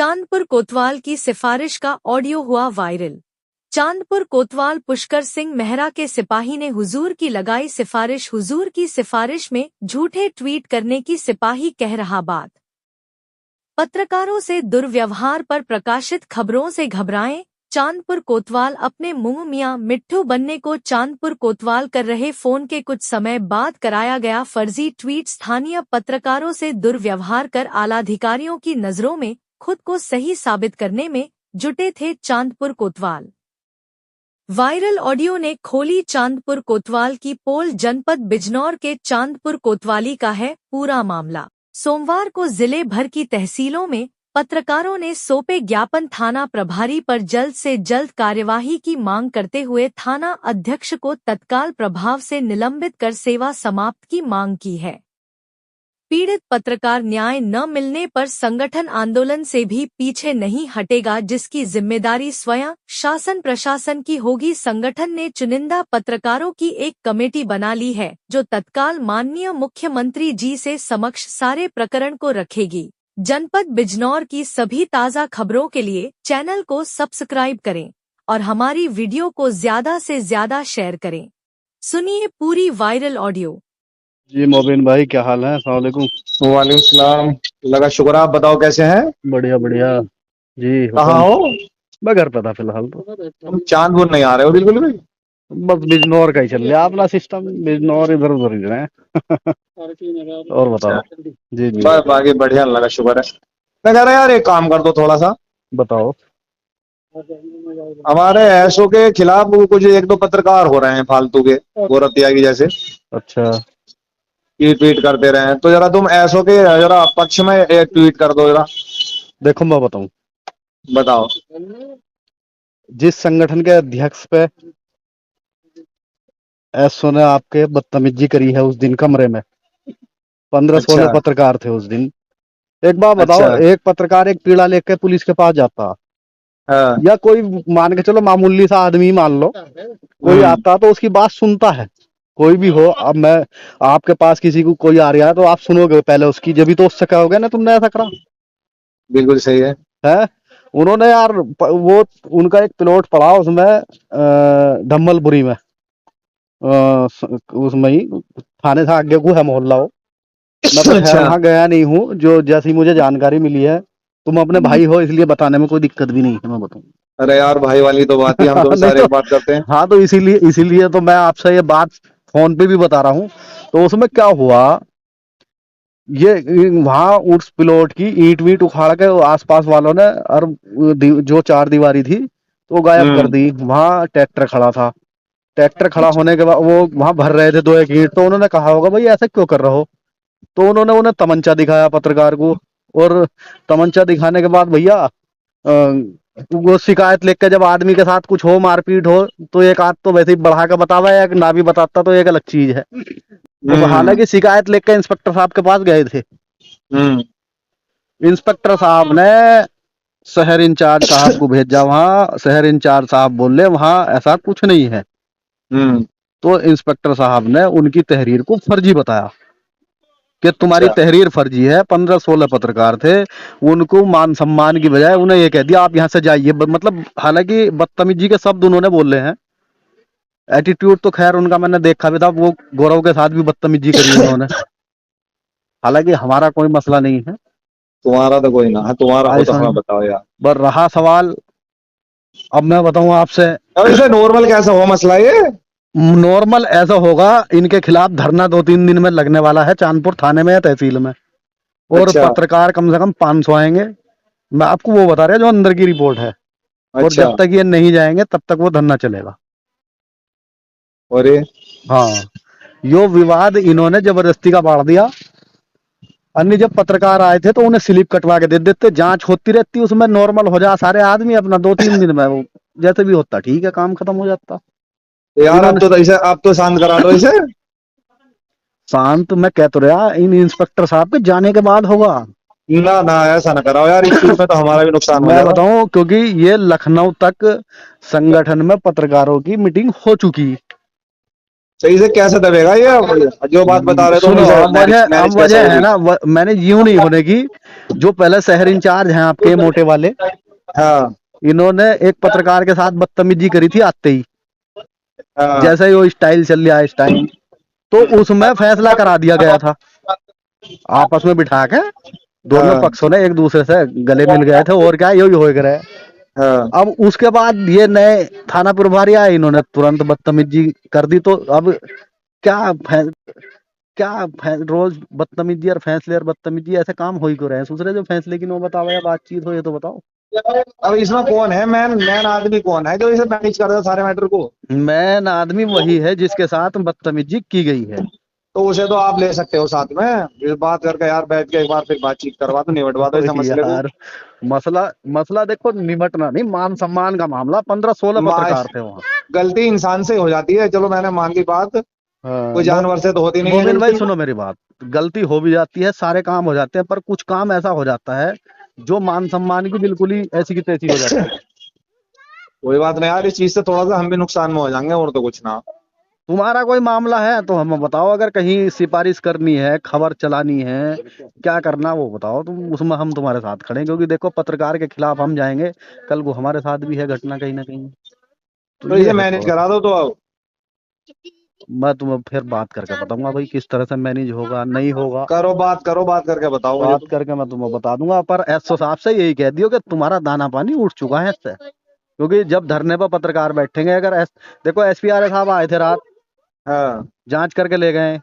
चांदपुर कोतवाल की सिफारिश का ऑडियो हुआ वायरल। चांदपुर कोतवाल पुष्कर सिंह मेहरा के सिपाही ने हुजूर की लगाई सिफारिश। हुजूर की सिफारिश में झूठे ट्वीट करने की सिपाही कह रहा बात। पत्रकारों से दुर्व्यवहार पर प्रकाशित खबरों से घबराएं। चांदपुर कोतवाल अपने मुंह मियां मिट्ठू बनने को चांदपुर कोतवाल कर रहे फोन के कुछ समय बाद कराया गया फर्जी ट्वीट स्थानीय पत्रकारों से दुर्व्यवहार कर आलाधिकारियों की नजरों में खुद को सही साबित करने में जुटे थे चांदपुर कोतवाल। वायरल ऑडियो ने खोली चांदपुर कोतवाल की पोल। जनपद बिजनौर के चांदपुर कोतवाली का है पूरा मामला। सोमवार को जिले भर की तहसीलों में पत्रकारों ने सौंपे ज्ञापन। थाना प्रभारी पर जल्द से जल्द कार्यवाही की मांग करते हुए थाना अध्यक्ष को तत्काल प्रभाव से निलंबित कर सेवा समाप्त की मांग की है। पीड़ित पत्रकार न्याय न मिलने पर संगठन आंदोलन से भी पीछे नहीं हटेगा, जिसकी जिम्मेदारी स्वयं शासन प्रशासन की होगी। संगठन ने चुनिंदा पत्रकारों की एक कमेटी बना ली है, जो तत्काल माननीय मुख्यमंत्री जी से समक्ष सारे प्रकरण को रखेगी। जनपद बिजनौर की सभी ताज़ा खबरों के लिए चैनल को सब्सक्राइब करें और हमारी वीडियो को ज्यादा से ज्यादा शेयर करें। सुनिए पूरी वायरल ऑडियो। जी मोबिन भाई, क्या हाल है? अस्सलाम वालेकुम। वालेकुम सलाम। लगा शुक्र। आप बताओ कैसे हैं? बढ़िया बढ़िया जी। कहाँ हो? मैं घर पे था फिलहाल तो। तुम चांदपुर नहीं आ रहे हो बिल्कुल भी। बस बिजनौर का ही चल रहा है अपना सिस्टम। बिजनौर इधर उधर ही रहे हैं। और बताओ। जी जी बस बाकी बढ़िया, लगा शुक्र है। मैं कह रहा यार, एक काम कर दो थोड़ा सा। बताओ। हमारे एसओ के खिलाफ कुछ एक दो पत्रकार हो रहे हैं फालतू के, गोरतिया की जैसे, अच्छा, की ट्वीट करते रहे हैं। तो जरा तुम एसओ के जरा पक्ष में एक ट्वीट कर दो जरा। देखो मैं बताऊं, बताओ। जिस संगठन के अध्यक्ष पे एसओ ने आपके बदतमीजी करी है उस दिन कमरे में 15-16 अच्छा पत्रकार थे उस दिन। एक बात बताओ, अच्छा। एक पत्रकार एक पीड़ा लेकर पुलिस के पास जाता, हाँ। या कोई मान के चलो मामूली सा आदमी मान लो, कोई आता तो उसकी बात सुनता है। कोई भी हो, अब मैं आपके पास किसी को कोई आ रहा है तो आप सुनोगे पहले उसकी, जब भी तो उससे कहोगे ना तुमने ऐसा करा बिल्कुल सही है। है। उन्होंने यार वो उनका एक प्लॉट पड़ा उसमें धम्मलपुरी में, उसमें ही थाने से आगे को है मोहल्ला हो। मैं तो खैर अच्छा। वहां गया नहीं हूँ, जो जैसी मुझे जानकारी मिली है। तुम अपने भाई हो इसलिए बताने में कोई दिक्कत भी नहीं है, मैं बताऊँ। अरे यार, भाई वाली तो बात ही, हम तो नहीं सारे तो, एक बात करते हैं। हाँ तो इसीलिए इसीलिए तो मैं आपसे ये बात फोन पे भी बता रहा हूँ। तो उसमें क्या हुआ, ये वहां उस प्लॉट की ईंट वीट उखाड़ के आसपास वालों ने, और जो चार दीवारी थी तो गायब कर दी। वहां ट्रैक्टर खड़ा था, ट्रैक्टर खड़ा होने के बाद वो वहां भर रहे थे दो एक ईंट। तो उन्होंने कहा होगा भाई ऐसा क्यों कर रहे हो, तो उन्होंने उन्हें तमंचा दिखाया पत्रकार को। और तमंचा दिखाने के बाद भैया वो शिकायत लेकर जब आदमी के साथ कुछ हो, मारपीट हो, तो एक आध तो वैसे ही बढ़ा के बतावा, या ना भी बताता तो एक अलग चीज है। तो हालांकि शिकायत लेकर इंस्पेक्टर साहब के पास गए थे। इंस्पेक्टर साहब ने शहर इंचार्ज साहब को भेजा वहां। शहर इंचार्ज साहब बोले वहां ऐसा कुछ नहीं है। तो इंस्पेक्टर साहब ने उनकी तहरीर को फर्जी बताया कि तुम्हारी अच्छा। तहरीर फर्जी है। 15-16 पत्रकार थे, उनको मान सम्मान की बजाय उन्हें ये कह दिया आप यहाँ से जाइए। मतलब हालांकि बदतमीजी के शब्द उन्होंने बोले हैं। एटीट्यूड तो खैर उनका मैंने देखा भी था, वो गौरव के साथ भी बदतमीजी करी उन्होंने। हालांकि हमारा कोई मसला नहीं है, तुम्हारा तो कोई ना है, तुम्हारा हो तो ऐसा हमें नहीं। बताओ यार। पर रहा सवाल, अब मैं बताऊं आपसे। अब इसे नॉर्मल कैसा हो मसला ये? नॉर्मल ऐसा होगा, इनके खिलाफ धरना 2-3 दिन में लगने वाला है, चांदपुर थाने में या तहसील में। और अच्छा पत्रकार कम से कम 500 आएंगे। मैं आपको वो बता रहा जो अंदर की रिपोर्ट है। और अच्छा। जब तक ये नहीं जाएंगे तब तक वो धरना चलेगा। और ये हाँ, यो विवाद इन्होंने जबरदस्ती का बांट दिया। अन्य जब पत्रकार आए थे तो उन्हें स्लिप कटवा के दे देते, जांच होती रहती, उसमें नॉर्मल हो जा सारे आदमी अपना, 2-3 दिन में वो जैसे भी होता ठीक है, काम खत्म हो जाता। यार, अब इन्होंने तो इसे, अब तो शांत करा दो इसे। शांत मैं कह तो रहा, इन इंस्पेक्टर साहब के जाने के बाद होगा। ना ना, ऐसा ना कराओ यार, इस चीज में तो हमारा भी नुकसान हो मैं जाएगा। बताऊं, क्योंकि ये लखनऊ तक संगठन में पत्रकारों की मीटिंग हो चुकी। तो इसे कैसे दबेगा ये जो बात बता रहे सुनो, तो अब मैनेज कैसे वजह है होगी? ना, मैंने यूं नहीं होने की। जो पहले शहर इंचार्ज हैं आपके मोटे वाले, हाँ इन्होंने एक पत्रकार के साथ बदतमीजी करी थी आते ही, हाँ जैसे ही वो स्टाइल चल रहा है इस टाइम, तो उसमें फैसला करा दिया गया था आपस में बिठा के। दोनों हाँ पक्षों ने एक दूसरे से गले मिल गए थे, और क्या यही हो गया है। हाँ। अब उसके बाद ये नए थाना प्रभारी आए, इन्होंने तुरंत बदतमीजी कर दी। तो अब क्या रोज बदतमीजी और फैसले और बदतमीजी ऐसे काम हो ही क्यों रहे हैं? दूसरे जो फैसले की नौबत आवे या बातचीत हो, ये तो बताओ। अब इसमें कौन है मैन मैन आदमी, कौन है जो इसे मैनेज कर रहा है सारे मैटर को? मैन आदमी वही है जिसके साथ बदतमीजी की गई है। तो उसे तो आप ले सकते हो साथ में, इस बात करके यार बैठ के एक बार फिर बातचीत करवा दो, निबटवा दो इस मसले को। यार, मसला मसला देखो, निमटना नहीं, मान सम्मान का मामला। 15-16 पत्रकार थे वहाँ। गलती इंसान से हो जाती है, चलो मैंने मान ली बात, हाँ, कोई जानवर से तो होती नहीं है मोमिन भाई गलती। सुनो मेरी बात। गलती हो भी जाती है, सारे काम हो जाते हैं, पर कुछ काम ऐसा हो जाता है जो मान सम्मान की बिल्कुल ही ऐसी की तैसी हो जाती है। कोई बात नहीं यार, इस चीज से थोड़ा सा हम भी नुकसान में हो जाएंगे, और तो कुछ ना। तुम्हारा कोई मामला है तो हमें बताओ, अगर कहीं सिफारिश करनी है, खबर चलानी है, क्या करना वो बताओ तुम, उसमें हम तुम्हारे साथ खड़े हैं। क्योंकि देखो, पत्रकार के खिलाफ हम जाएंगे, कल को हमारे साथ भी है घटना कहीं ना कहीं। तो तो ये इसे है मैनेज थोड़ा सा। करा दो तो अब। मैं तुम्हें फिर बात करके बताऊंगा भाई, किस तरह से मैनेज होगा नहीं होगा। करो बात करके बताओ मुझे बात तो। करके मैं तुम्हें बता दूंगा। पर एसओ साहब से यही कह दियो कि तुम्हारा दाना पानी उठ चुका है इससे। क्योंकि जब धरने पर पत्रकार बैठेंगे, अगर देखो एसपीआर साहब आए थे रात, हाँ। जांच करके ले गए।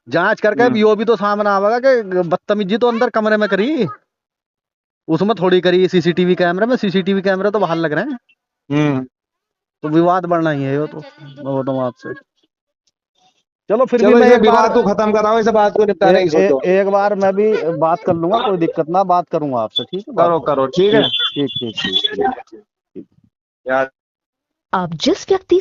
जांच करके अब यो भी तो सामने आवेगा कि बदतमीजी तो अंदर कमरे में करी, उसमें थोड़ी करी सीसीटीवी कैमरे में। सीसीटीवी कैमरे तो बाहर लग रहे हैं। हम्म। तो विवाद बढ़ना ही है ये तो, मैं बताऊं आपसे। चलो फिर भी चलो मैं इसे एक बार विवाद को खत्म कराओ, इसे बात को निपटाने की सोचो। एक बार मैं भी बात कर लूंगा, कोई दिक्कत ना, बात करूंगा आपसे। ठीक है, बात करो करूंगा। करो ठीक है ठीक ठीक ठीक ठीक ठीक। यार। आप जिस व्यक्ति